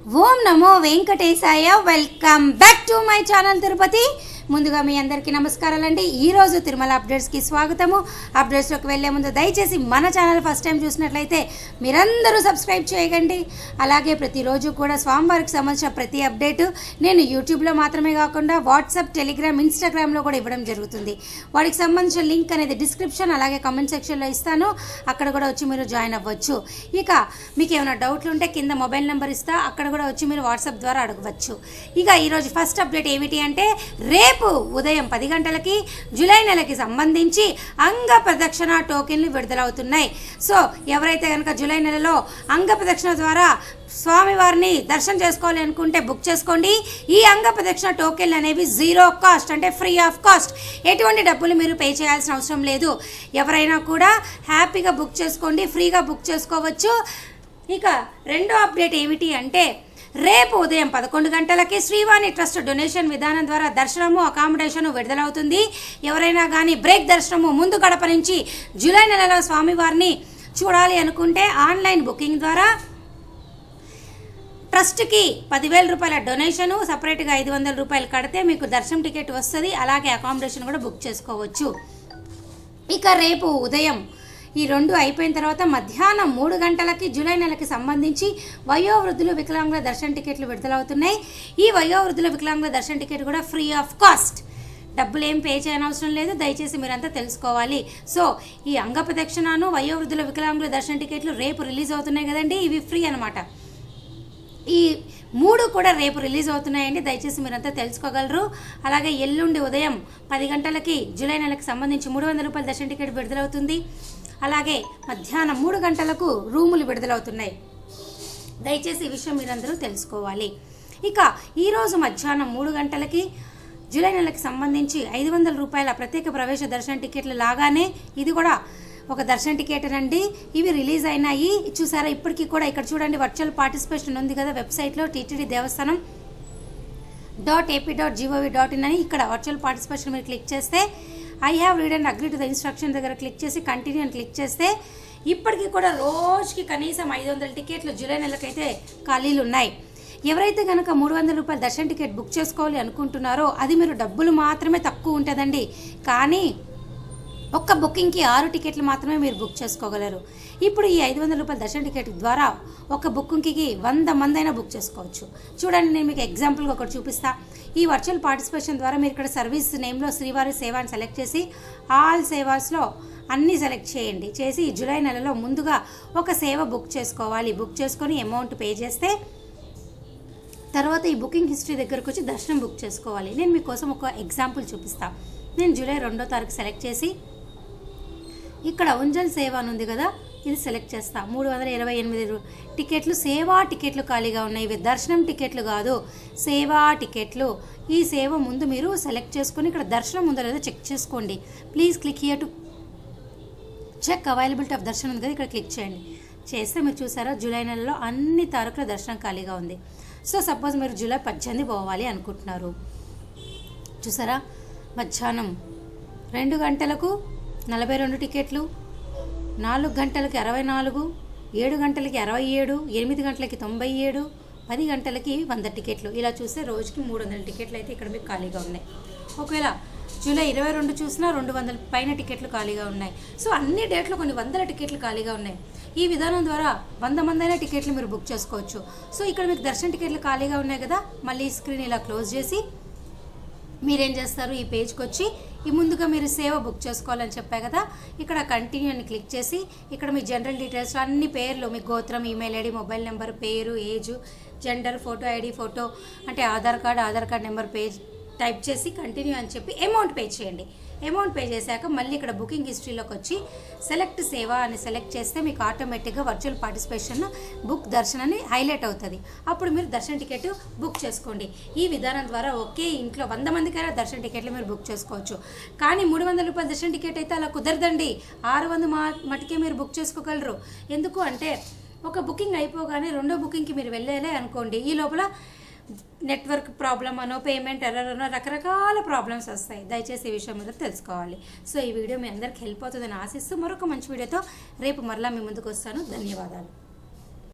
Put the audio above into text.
Om Namo Venkatesaya. Welcome back to my channel Tirupati. ముందుగా మీ అందరికీ నమస్కారాలండి. ఈరోజు తిరుమల అప్డేట్స్కి స్వాగతము. అప్డేట్స్లోకి వెళ్ళే ముందు దయచేసి మన ఛానల్ ఫస్ట్ టైం చూసినట్లయితే మీరందరూ సబ్స్క్రైబ్ చేయకండి. అలాగే ప్రతిరోజు కూడా స్వామివారికి సంబంధించిన ప్రతి అప్డేటు నేను యూట్యూబ్లో మాత్రమే కాకుండా వాట్సాప్, టెలిగ్రామ్, ఇన్స్టాగ్రామ్లో కూడా ఇవ్వడం జరుగుతుంది. వాటికి సంబంధించిన లింక్ అనేది డిస్క్రిప్షన్ అలాగే కామెంట్ సెక్షన్లో ఇస్తాను. అక్కడ కూడా వచ్చి మీరు జాయిన్ అవ్వచ్చు. ఇక మీకు ఏమైనా డౌట్లు ఉంటే కింద మొబైల్ నెంబర్ ఇస్తా, అక్కడ కూడా వచ్చి మీరు వాట్సాప్ ద్వారా అడగవచ్చు. ఇక ఈరోజు ఫస్ట్ అప్డేట్ ఏమిటి అంటే, రేపు ఉదయం 10 గంటలకి జూలై నెలకి సంబంధించి అంగ ప్రదక్షిణ టోకెన్లు విడుదలవుతున్నాయి. సో ఎవరైతే కనుక జూలై నెలలో అంగ ప్రదక్షిణ ద్వారా స్వామివారిని దర్శనం చేసుకోవాలి అనుకుంటే బుక్ చేసుకోండి. ఈ అంగ ప్రదక్షిణ టోకెన్లు అనేవి జీరో కాస్ట్, అంటే ఫ్రీ ఆఫ్ కాస్ట్. ఎటువంటి డబ్బులు మీరు పే చేయాల్సిన అవసరం లేదు. ఎవరైనా కూడా హ్యాపీగా బుక్ చేసుకోండి, ఫ్రీగా బుక్ చేసుకోవచ్చు. ఇక రెండో అప్డేట్ ఏమిటి అంటే, రేపు ఉదయం 11 గంటలకి శ్రీవాణి ట్రస్ట్ డొనేషన్ విధానం ద్వారా దర్శనము, అకామిడేషన్ విడుదలవుతుంది. ఎవరైనా కానీ బ్రేక్ దర్శనము ముందు గడప నుంచి జూలై నెలలో స్వామివారిని చూడాలి అనుకుంటే ఆన్లైన్ బుకింగ్ ద్వారా ట్రస్ట్కి 10,000 రూపాయల డొనేషను, సపరేట్గా 500 రూపాయలు కడితే మీకు దర్శనం టికెట్ వస్తుంది. అలాగే అకామిడేషన్ కూడా బుక్ చేసుకోవచ్చు. ఇక రేపు ఉదయం ఈ రెండు అయిపోయిన తర్వాత మధ్యాహ్నం 3 గంటలకి జూలై నెలకి సంబంధించి వయోవృద్ధులు, వికలాంగుల దర్శన టికెట్లు విడుదలవుతున్నాయి. ఈ వయోవృద్ధుల, వికలాంగుల దర్శన టికెట్ కూడా ఫ్రీ ఆఫ్ కాస్ట్. డబ్బులు ఏం పే చేయనవసరం లేదు. దయచేసి మీరంతా తెలుసుకోవాలి. సో ఈ అంగ ప్రదక్షిణను, వయోవృద్ధుల, వికలాంగుల దర్శన టికెట్లు రేపు రిలీజ్ అవుతున్నాయి కదండి, ఇవి ఫ్రీ అనమాట. ఈ 3 కూడా రేపు రిలీజ్ అవుతున్నాయండి. దయచేసి మీరంతా తెలుసుకోగలరు. అలాగే ఎల్లుండి ఉదయం 10 గంటలకి జూలై నెలకు సంబంధించి 300 రూపాయల దర్శన టికెట్ విడుదలవుతుంది. అలాగే మధ్యాహ్నం 3 గంటలకు రూములు విడుదలవుతున్నాయి. దయచేసి ఈ విషయం మీరందరూ తెలుసుకోవాలి. ఇక ఈరోజు మధ్యాహ్నం 3 గంటలకి జూలై నెలకు సంబంధించి 500 రూపాయల ప్రత్యేక ప్రవేశ దర్శన టికెట్లు లాగానే ఇది కూడా ఒక దర్శన టికెట్ అండి. ఇవి రిలీజ్ అయినాయి. చూసారా, ఇప్పటికీ కూడా ఇక్కడ చూడండి, వర్చువల్ పార్టిసిపేషన్ ఉంది కదా వెబ్సైట్లో, టీటీడీ దేవస్థానం .ap.gov.in అని. ఇక్కడ వర్చువల్ పార్టిసిపేషన్ మీరు క్లిక్ చేస్తే I have read and agree to the instruction దగ్గర క్లిక్ చేసి కంటిన్యూ అని క్లిక్ చేస్తే ఇప్పటికీ కూడా రోజుకి కనీసం 500 టికెట్లు జూలై నెలకైతే ఖాళీలు ఉన్నాయి. ఎవరైతే కనుక 300 రూపాయల దర్శన టికెట్ బుక్ చేసుకోవాలి అనుకుంటున్నారో అది మీరు డబ్బులు మాత్రమే తక్కువ ఉంటుందండి. కానీ ఒక్క బుకింగ్కి 6 టికెట్లు మాత్రమే మీరు బుక్ చేసుకోగలరు. ఇప్పుడు ఈ 500 రూపాయల దర్శన టికెట్ ద్వారా ఒక బుకింగ్కి 100 మంది అయినా బుక్ చేసుకోవచ్చు. చూడండి, నేను మీకు ఎగ్జాంపుల్గా ఒకటి చూపిస్తా. ఈ వర్చువల్ పార్టిసిపేషన్ ద్వారా మీరు ఇక్కడ సర్వీస్ నేమ్లో శ్రీవారి సేవ అని సెలెక్ట్ చేసి ఆల్ సేవాస్లో అన్నీ సెలెక్ట్ చేయండి. చేసి జూలై నెలలో ముందుగా ఒక సేవ బుక్ చేసుకోవాలి. బుక్ చేసుకొని అమౌంట్ పే చేస్తే తర్వాత ఈ బుకింగ్ హిస్టరీ దగ్గరకు వచ్చి దర్శనం బుక్ చేసుకోవాలి. నేను మీకోసం ఒక ఎగ్జాంపుల్ చూపిస్తాను. నేను జూలై 2వ తారీఖు సెలెక్ట్ చేసి ఇక్కడ ఉంజల్ సేవ అని ఉంది కదా, ఇది సెలెక్ట్ చేస్తా. 328 టికెట్లు సేవా టికెట్లు ఖాళీగా ఉన్నాయి. ఇవి దర్శనం టికెట్లు కాదు, సేవా టికెట్లు. ఈ సేవ ముందు మీరు సెలెక్ట్ చేసుకొని ఇక్కడ దర్శనం ఉందో లేదో చెక్ చేసుకోండి. Please click here to check availability of దర్శనం ఉంది కదా, ఇక్కడ క్లిక్ చేయండి. చేస్తే మీరు చూసారా, జూలై నెలలో అన్ని తారీఖుల దర్శనం ఖాళీగా ఉంది. సో సపోజ్ మీరు జూలై 18 పోవాలి అనుకుంటున్నారు. చూసారా, మధ్యాహ్నం 2 గంటలకు 42 టికెట్లు, 4 గంటలకి 64, 7 గంటలకి 67, 8 గంటలకి 97, 10 గంటలకి 100 టికెట్లు. ఇలా చూస్తే రోజుకి 300 టికెట్లు అయితే ఇక్కడ మీకు ఖాళీగా ఉన్నాయి. ఒకవేళ జూలై 22 చూసినా 200 పైన టికెట్లు ఖాళీగా ఉన్నాయి. సో అన్ని డేట్లు కొన్ని 100 టికెట్లు ఖాళీగా ఉన్నాయి. ఈ విధానం ద్వారా 100 మంది అయినా టికెట్లు మీరు బుక్ చేసుకోవచ్చు. సో ఇక్కడ మీకు దర్శన టికెట్లు ఖాళీగా ఉన్నాయి కదా, మళ్ళీ స్క్రీన్ ఇలా క్లోజ్ చేసి మీరేం చేస్తారు, ఈ పేజ్కి వచ్చి ఈ ముందుగా మీరు సేవ బుక్ చేసుకోవాలని చెప్పా కదా, ఇక్కడ కంటిన్యూ అని క్లిక్ చేసి ఇక్కడ మీ జనరల్ డీటెయిల్స్ అన్ని పేర్లు, మీ గోత్రం, ఈమెయిల్ ఐడి, మొబైల్ నెంబర్, పేరు, age, gender, photo ID, photo అంటే Aadhaar card number page type చేసి కంటిన్యూ అని చెప్పి అమౌంట్ పే చేయండి. అమౌంట్ పే చేశాక మళ్ళీ ఇక్కడ బుకింగ్ హిస్టరీలోకి వచ్చి సెలెక్ట్ సేవ అని సెలెక్ట్ చేస్తే మీకు ఆటోమేటిక్గా వర్చువల్ పార్టిసిపేషన్ బుక్ దర్శన్ అని హైలైట్ అవుతుంది. అప్పుడు మీరు దర్శన టికెట్ బుక్ చేసుకోండి. ఈ విధానం ద్వారా ఒకే ఇంట్లో 100 మందికైనా దర్శన టికెట్లు మీరు బుక్ చేసుకోవచ్చు. కానీ 300 రూపాయల దర్శన టికెట్ అయితే అలా కుదరదండి. 600 మటుకే మీరు బుక్ చేసుకోగలరు. ఎందుకు అంటే ఒక బుకింగ్ అయిపోగానే రెండో బుకింగ్కి మీరు వెళ్ళాలి అనుకోండి, ఈ లోపల నెట్వర్క్ ప్రాబ్లం అనో, పేమెంట్ ఎర్రర్ అనో, రకరకాల ప్రాబ్లమ్స్ వస్తాయి. దయచేసి ఈ విషయం మీద తెలుసుకోవాలి. సో ఈ వీడియో మీ అందరికి హెల్ప్ అవుతుందని ఆశిస్తూ మరొక మంచి వీడియోతో రేపు మరలా మీ ముందుకు వస్తాను. ధన్యవాదాలు.